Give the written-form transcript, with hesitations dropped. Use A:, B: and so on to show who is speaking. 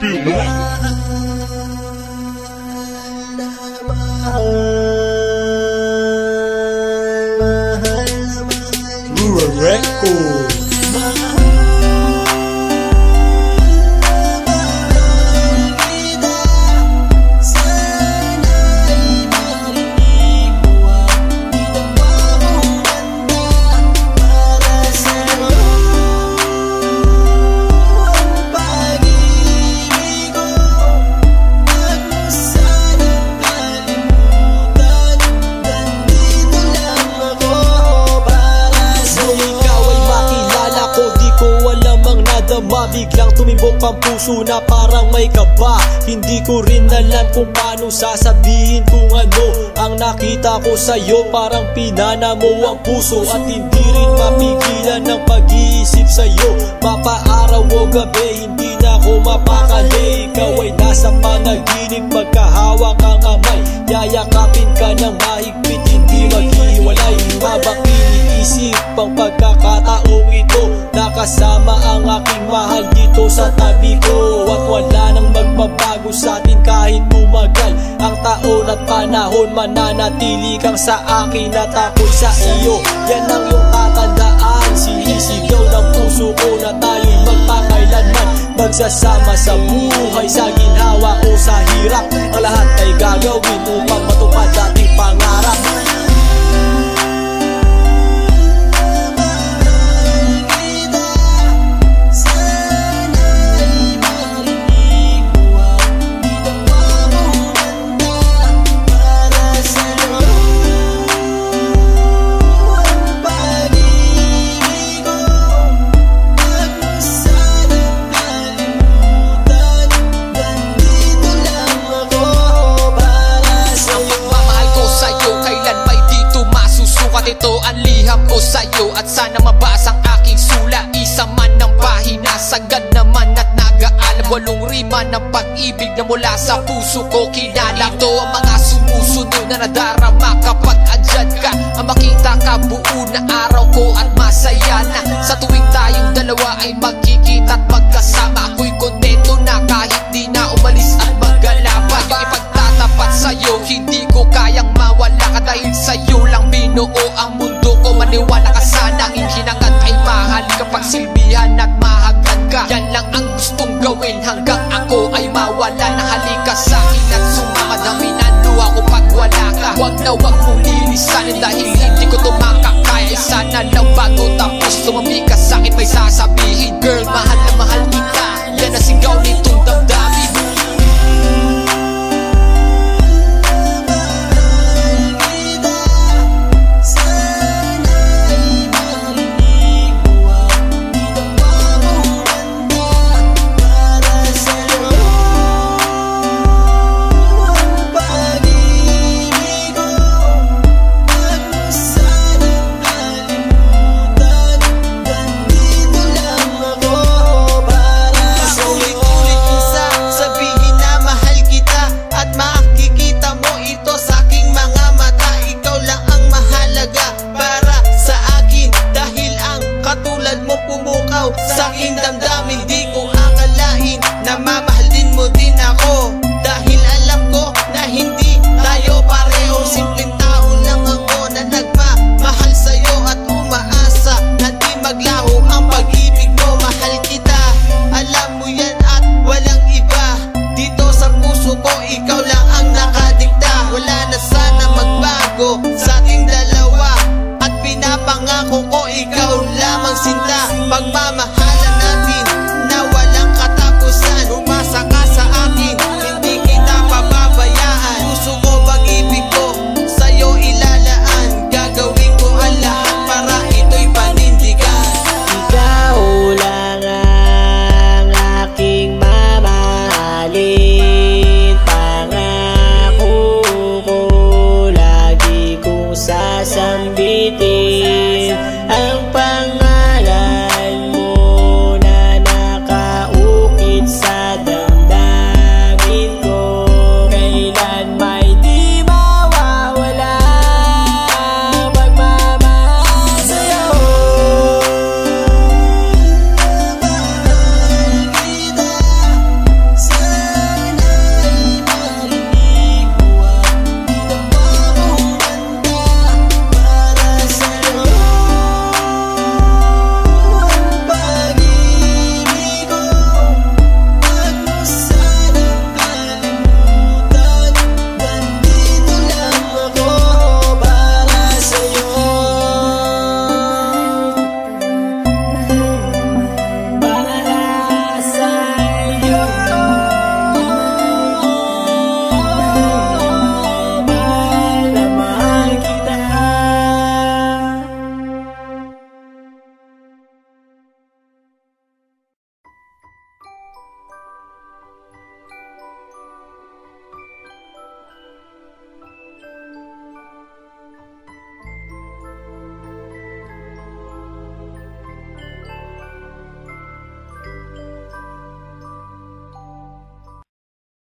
A: Rural Record.
B: Biglang tumibok ang puso na parang may kaba. Hindi ko rin alam kung paano sasabihin kung ano ang nakita ko sa'yo. Parang pinana mo ang puso at hindi rin mapigilan ng pag-iisip sa'yo. Mapaaraw o gabi, hindi na ako mapakali. Ikaw ay nasa panaginip, magkahawak ang kamay. Yayakapin ka ng mahigpit, hindi maghiwalay. Habang iniisip ang pagkakataong ito, nakasama ang aking mahal dito sa tabi ko. At wala nang magbabago sa atin kahit tumagal ang taon at panahon. Mananatili kang sa akin at ako'y sa iyo. Yan ang iyong tatandaan. Sinisigaw ng puso ko na tayo'y magpakailanman. Magsasama sa buhay, sa ginhawa o sa hirap. Ang lahat ay gagawin upang matupad ating pangarap. Ito ang liham ko sa'yo at sana mabasa ang aking sula. Isa man ng pahina, sagad naman at nag-aalam. 8 rima ng pag-ibig na mula sa puso ko kinala. Ito ang mga sumusunod na nadarama kapag andyan ka. Ang makita ka buo na araw ko at masaya na. Sa tuwing tayong dalawa ay magkikita at magkasama, ako'y kontento na kahit di na umalis at maggalapa. Yung ipagtatapat sa'yo, hindi ko kayang mawala ka. Dahil sa'yo lang binuo ang mundo ko. Maniwala ka sana, ang hinangad ay mahal kapag silbihan at mahagdan ka. Yan lang ang gustong gawin hanggang ako ay mawala na. Halika sa'kin at sumama, daminando ako pag wala ka. Huwag na huwag mong lilisanin dahil hindi ko tumakakaya. Sana lang bago tapos tumami ka sa'kin may sasabihin. Girl, mahal na mahal kita, yan ang sigaw nitong damdamin. Sa aking damdamin, di ko akalain na mamahalin mo din ako. Dahil alam ko na hindi tayo pareho. Simpleng tao lang ako na nagmamahal sa'yo at umaasa na di maglaho ang pag-ibig mo. Mahal kita, alam mo yan at walang iba. Dito sa puso ko, ikaw lang ang nakadikta. Wala na sana magbago sa ating dalawa at pinapangako ko ikaw lamang sinta. Pagmamahal